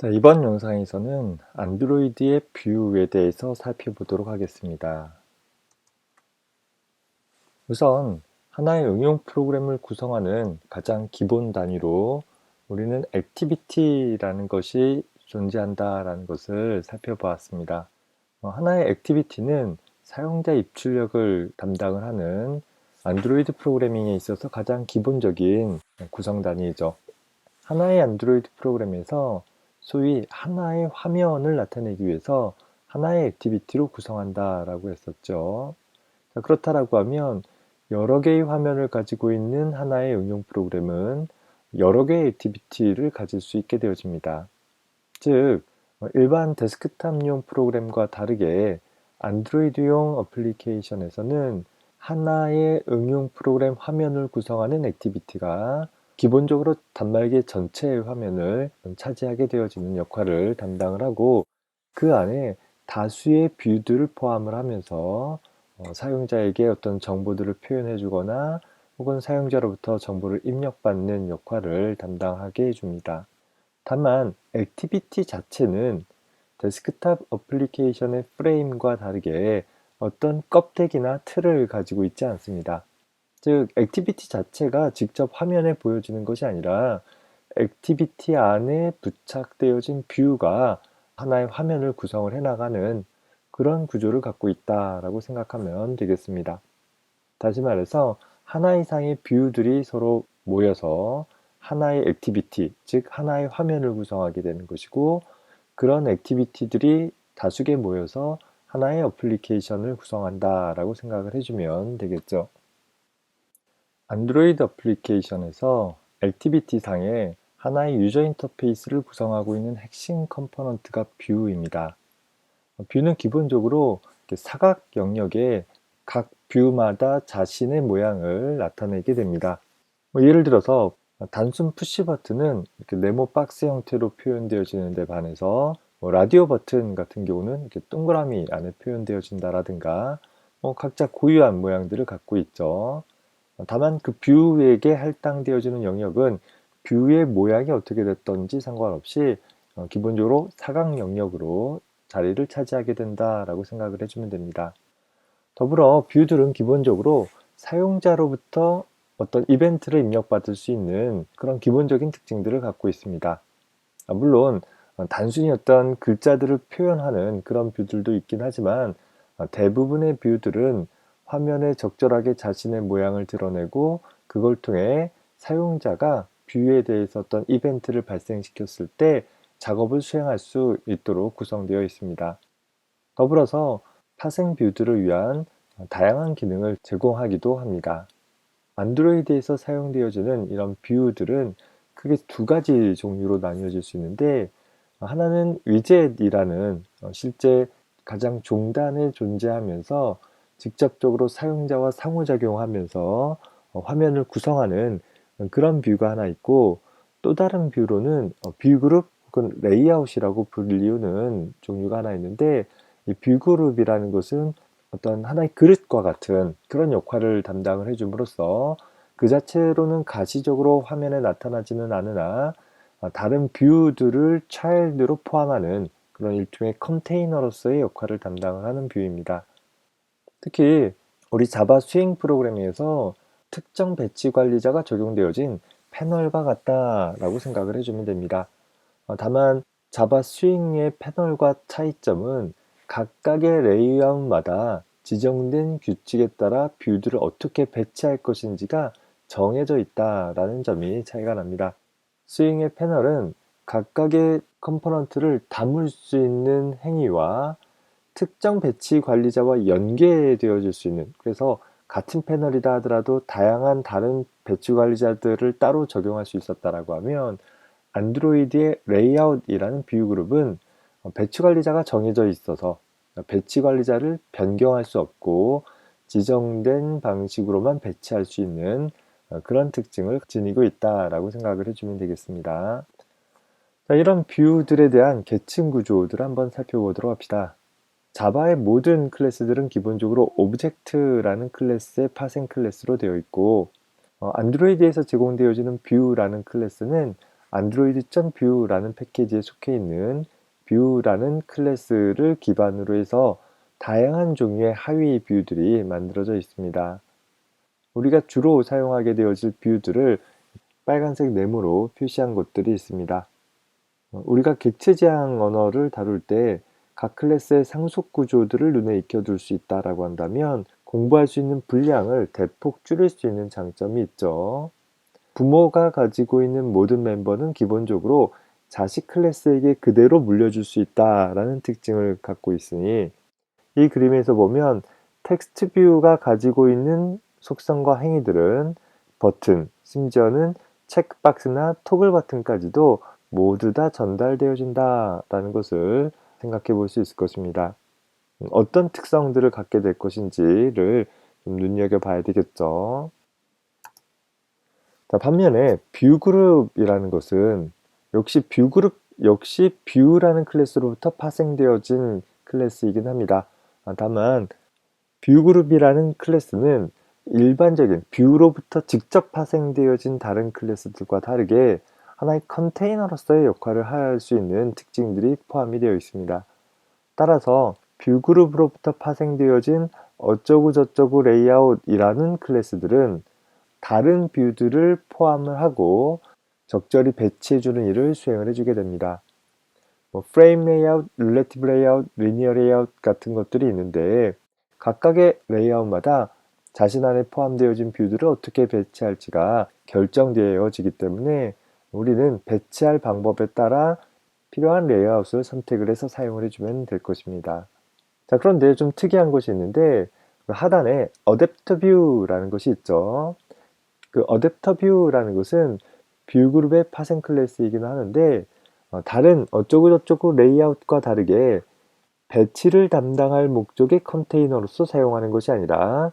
자, 이번 영상에서는 안드로이드의 뷰에 대해서 살펴보도록 하겠습니다. 우선 하나의 응용 프로그램을 구성하는 가장 기본 단위로 우리는 액티비티라는 것이 존재한다라는 것을 살펴보았습니다. 하나의 액티비티는 사용자 입출력을 담당을 하는 안드로이드 프로그래밍에 있어서 가장 기본적인 구성 단위이죠. 하나의 안드로이드 프로그램에서 소위 하나의 화면을 나타내기 위해서 하나의 액티비티로 구성한다라고 했었죠. 자, 그렇다라고 하면 여러 개의 화면을 가지고 있는 하나의 응용 프로그램은 여러 개의 액티비티를 가질 수 있게 되어집니다. 즉, 일반 데스크탑용 프로그램과 다르게 안드로이드용 어플리케이션에서는 하나의 응용 프로그램 화면을 구성하는 액티비티가 기본적으로 단말기 전체의 화면을 차지하게 되어지는 역할을 담당을 하고, 그 안에 다수의 뷰들을 포함을 하면서 사용자에게 어떤 정보들을 표현해 주거나 혹은 사용자로부터 정보를 입력받는 역할을 담당하게 해줍니다. 다만 액티비티 자체는 데스크탑 어플리케이션의 프레임과 다르게 어떤 껍데기나 틀을 가지고 있지 않습니다. 즉, 액티비티 자체가 직접 화면에 보여지는 것이 아니라 액티비티 안에 부착되어진 뷰가 하나의 화면을 구성을 해나가는 그런 구조를 갖고 있다라고 생각하면 되겠습니다. 다시 말해서 하나 이상의 뷰들이 서로 모여서 하나의 액티비티, 즉 하나의 화면을 구성하게 되는 것이고, 그런 액티비티들이 다수개 모여서 하나의 어플리케이션을 구성한다라고 생각을 해주면 되겠죠. 안드로이드 어플리케이션에서 액티비티 상에 하나의 유저 인터페이스를 구성하고 있는 핵심 컴포넌트가 뷰입니다. 뷰는 기본적으로 사각 영역에 각 뷰마다 자신의 모양을 나타내게 됩니다. 예를 들어서 단순 푸시 버튼은 이렇게 네모 박스 형태로 표현되어지는 데 반해서 라디오 버튼 같은 경우는 이렇게 동그라미 안에 표현되어진다라든가 각자 고유한 모양들을 갖고 있죠. 다만 그 뷰에게 할당되어지는 영역은 뷰의 모양이 어떻게 됐던지 상관없이 기본적으로 사각 영역으로 자리를 차지하게 된다라고 생각을 해주면 됩니다. 더불어 뷰들은 기본적으로 사용자로부터 어떤 이벤트를 입력받을 수 있는 그런 기본적인 특징들을 갖고 있습니다. 물론 단순히 어떤 글자들을 표현하는 그런 뷰들도 있긴 하지만 대부분의 뷰들은 화면에 적절하게 자신의 모양을 드러내고, 그걸 통해 사용자가 뷰에 대해서 어떤 이벤트를 발생시켰을 때 작업을 수행할 수 있도록 구성되어 있습니다. 더불어서 파생 뷰들을 위한 다양한 기능을 제공하기도 합니다. 안드로이드에서 사용되어지는 이런 뷰들은 크게 두 가지 종류로 나뉘어질 수 있는데, 하나는 위젯이라는 실제 가장 종단에 존재하면서 직접적으로 사용자와 상호작용하면서 화면을 구성하는 그런 뷰가 하나 있고, 또 다른 뷰로는 뷰그룹 혹은 레이아웃이라고 불리우는 종류가 하나 있는데, 이 뷰그룹이라는 것은 어떤 하나의 그릇과 같은 그런 역할을 담당을 해줌으로써 그 자체로는 가시적으로 화면에 나타나지는 않으나 다른 뷰들을 차일드로 포함하는 그런 일종의 컨테이너로서의 역할을 담당을 하는 뷰입니다. 특히 우리 자바 스윙 프로그램에서 특정 배치 관리자가 적용되어진 패널과 같다라고 생각을 해주면 됩니다. 다만 자바 스윙의 패널과 차이점은 각각의 레이아웃마다 지정된 규칙에 따라 뷰들을 어떻게 배치할 것인지가 정해져 있다라는 점이 차이가 납니다. 스윙의 패널은 각각의 컴포넌트를 담을 수 있는 행위와 특정 배치 관리자와 연계되어질 수 있는, 그래서 같은 패널이다 하더라도 다양한 다른 배치 관리자들을 따로 적용할 수 있었다라고 하면, 안드로이드의 레이아웃이라는 뷰 그룹은 배치 관리자가 정해져 있어서 배치 관리자를 변경할 수 없고 지정된 방식으로만 배치할 수 있는 그런 특징을 지니고 있다라고 생각을 해주면 되겠습니다. 자, 이런 뷰들에 대한 계층 구조들을 한번 살펴보도록 합시다. 자바의 모든 클래스들은 기본적으로 오브젝트라는 클래스의 파생 클래스로 되어 있고, 안드로이드에서 제공되어지는 뷰라는 클래스는 android.view라는 패키지에 속해 있는 view라는 클래스를 기반으로 해서 다양한 종류의 하위 뷰들이 만들어져 있습니다. 우리가 주로 사용하게 되어질 뷰들을 빨간색 네모로 표시한 곳들이 있습니다. 우리가 객체 지향 언어를 다룰 때 각 클래스의 상속 구조들을 눈에 익혀둘 수 있다라고 한다면 공부할 수 있는 분량을 대폭 줄일 수 있는 장점이 있죠. 부모가 가지고 있는 모든 멤버는 기본적으로 자식 클래스에게 그대로 물려줄 수 있다라는 특징을 갖고 있으니 이 그림에서 보면 텍스트 뷰가 가지고 있는 속성과 행위들은 버튼, 심지어는 체크박스나 토글 버튼까지도 모두 다 전달되어진다라는 것을 생각해 볼 수 있을 것입니다. 어떤 특성들을 갖게 될 것인지를 좀 눈여겨봐야 되겠죠. 자, 반면에 뷰 그룹이라는 것은 역시 뷰라는 클래스로부터 파생되어진 클래스이긴 합니다. 다만 뷰 그룹이라는 클래스는 일반적인 뷰로부터 직접 파생되어진 다른 클래스들과 다르게 하나의 컨테이너로서의 역할을 할 수 있는 특징들이 포함이 되어 있습니다. 따라서 뷰 그룹으로부터 파생되어진 어쩌고저쩌고 레이아웃이라는 클래스들은 다른 뷰들을 포함을 하고 적절히 배치해주는 일을 수행을 해주게 됩니다. 프레임 레이아웃, 릴레이티브 레이아웃, 리니어 레이아웃 같은 것들이 있는데 각각의 레이아웃마다 자신 안에 포함되어진 뷰들을 어떻게 배치할지가 결정되어지기 때문에 우리는 배치할 방법에 따라 필요한 레이아웃을 선택을 해서 사용을 해주면 될 것입니다. 자, 그런데 좀 특이한 것이 있는데 하단에 어댑터 뷰라는 것이 있죠. 그 어댑터 뷰라는 것은 뷰 그룹의 파생 클래스이기는 하는데 다른 어쩌고저쩌고 레이아웃과 다르게 배치를 담당할 목적의 컨테이너로서 사용하는 것이 아니라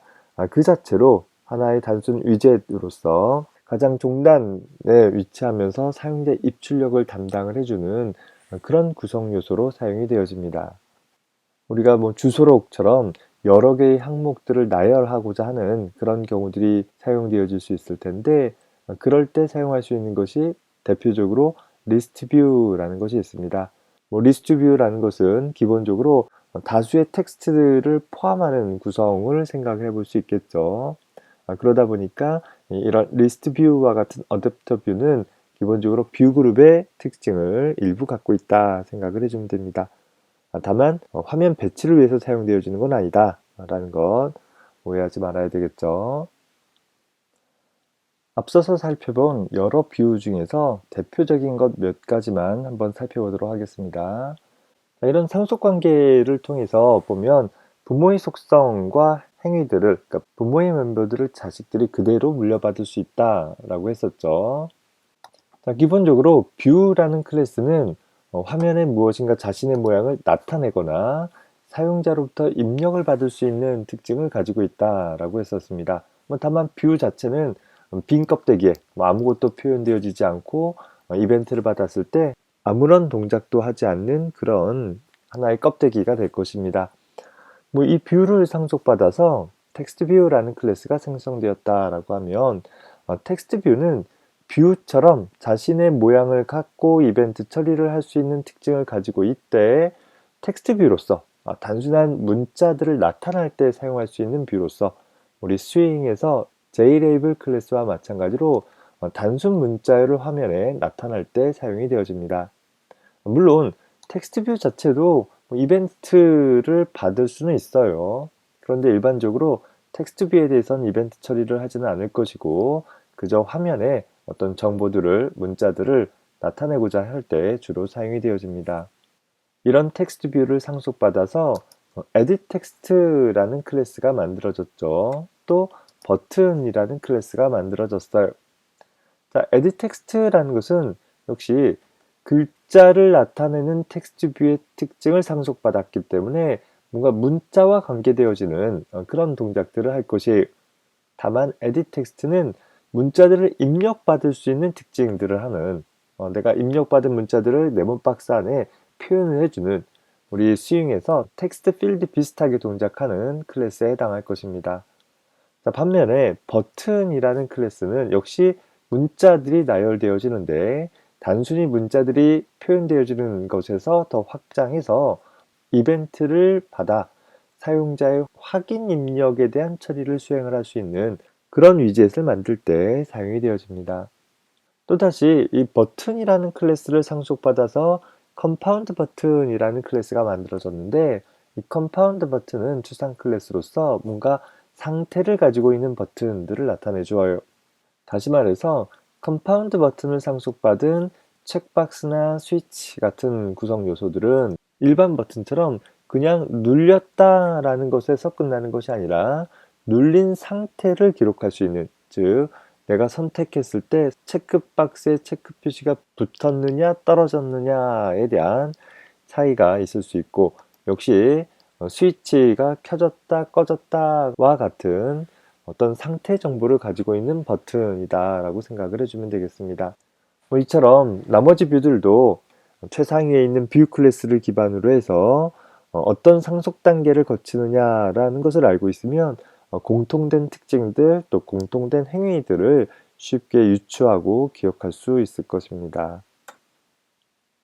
그 자체로 하나의 단순 위젯으로서 가장 중단에 위치하면서 사용자 입출력을 담당을 해주는 그런 구성 요소로 사용이 되어집니다. 우리가 주소록처럼 여러 개의 항목들을 나열하고자 하는 그런 경우들이 사용되어질 수 있을 텐데 그럴 때 사용할 수 있는 것이 대표적으로 리스트 뷰라는 것이 있습니다. 리스트 뷰라는 것은 기본적으로 다수의 텍스트를 포함하는 구성을 생각해 볼 수 있겠죠. 그러다 보니까 이런 리스트 뷰와 같은 어댑터 뷰는 기본적으로 뷰 그룹의 특징을 일부 갖고 있다 생각을 해주면 됩니다. 다만 화면 배치를 위해서 사용되어지는 건 아니다 라는 것 오해하지 말아야 되겠죠. 앞서서 살펴본 여러 뷰 중에서 대표적인 것 몇 가지만 한번 살펴보도록 하겠습니다. 이런 상속관계를 통해서 보면 부모의 속성과 행위들을, 그러니까 부모의 멤버들을 자식들이 그대로 물려받을 수 있다라고 했었죠. 자, 기본적으로 뷰라는 클래스는 화면에 무엇인가 자신의 모양을 나타내거나 사용자로부터 입력을 받을 수 있는 특징을 가지고 있다라고 했었습니다. 다만 뷰 자체는 빈 껍데기에 아무것도 표현되어지지 않고 이벤트를 받았을 때 아무런 동작도 하지 않는 그런 하나의 껍데기가 될 것입니다. 이 뷰를 상속받아서 텍스트 뷰라는 클래스가 생성되었다라고 하면 텍스트 뷰는 뷰처럼 자신의 모양을 갖고 이벤트 처리를 할 수 있는 특징을 가지고 있대 텍스트 뷰로서 단순한 문자들을 나타낼 때 사용할 수 있는 뷰로서 우리 스윙에서 JLabel 클래스와 마찬가지로 단순 문자를 화면에 나타날 때 사용이 되어집니다. 물론 텍스트 뷰 자체도 이벤트를 받을 수는 있어요. 그런데 일반적으로 텍스트 뷰에 대해서는 이벤트 처리를 하지는 않을 것이고 그저 화면에 어떤 정보들을, 문자들을 나타내고자 할 때 주로 사용이 되어집니다. 이런 텍스트 뷰를 상속받아서 edit text라는 클래스가 만들어졌죠. 또 버튼이라는 클래스가 만들어졌어요. 자, edit text라는 것은 역시 글자를 나타내는 텍스트 뷰의 특징을 상속받았기 때문에 뭔가 문자와 관계되어지는 그런 동작들을 할 것이 다만 edit text는 문자들을 입력받을 수 있는 특징들을 하는 내가 입력받은 문자들을 네모 박스 안에 표현을 해주는 우리 스윙에서 텍스트 필드 비슷하게 동작하는 클래스에 해당할 것입니다. 자, 반면에 버튼이라는 클래스는 역시 문자들이 나열되어지는데 단순히 문자들이 표현되어지는 것에서 더 확장해서 이벤트를 받아 사용자의 확인 입력에 대한 처리를 수행을 할 수 있는 그런 위젯을 만들 때 사용이 되어집니다. 또다시 이 버튼이라는 클래스를 상속받아서 컴파운드 버튼이라는 클래스가 만들어졌는데, 이 컴파운드 버튼은 추상 클래스로서 뭔가 상태를 가지고 있는 버튼들을 나타내 주어요. 다시 말해서 컴파운드 버튼을 상속받은 체크박스나 스위치 같은 구성 요소들은 일반 버튼처럼 그냥 눌렸다라는 것에서 끝나는 것이 아니라 눌린 상태를 기록할 수 있는, 즉 내가 선택했을 때 체크박스에 체크 표시가 붙었느냐 떨어졌느냐에 대한 차이가 있을 수 있고, 역시 스위치가 켜졌다 꺼졌다와 같은 어떤 상태 정보를 가지고 있는 버튼이다 라고 생각을 해주면 되겠습니다. 이처럼 나머지 뷰들도 최상위에 있는 뷰 클래스를 기반으로 해서 어떤 상속 단계를 거치느냐라는 것을 알고 있으면 공통된 특징들 또 공통된 행위들을 쉽게 유추하고 기억할 수 있을 것입니다.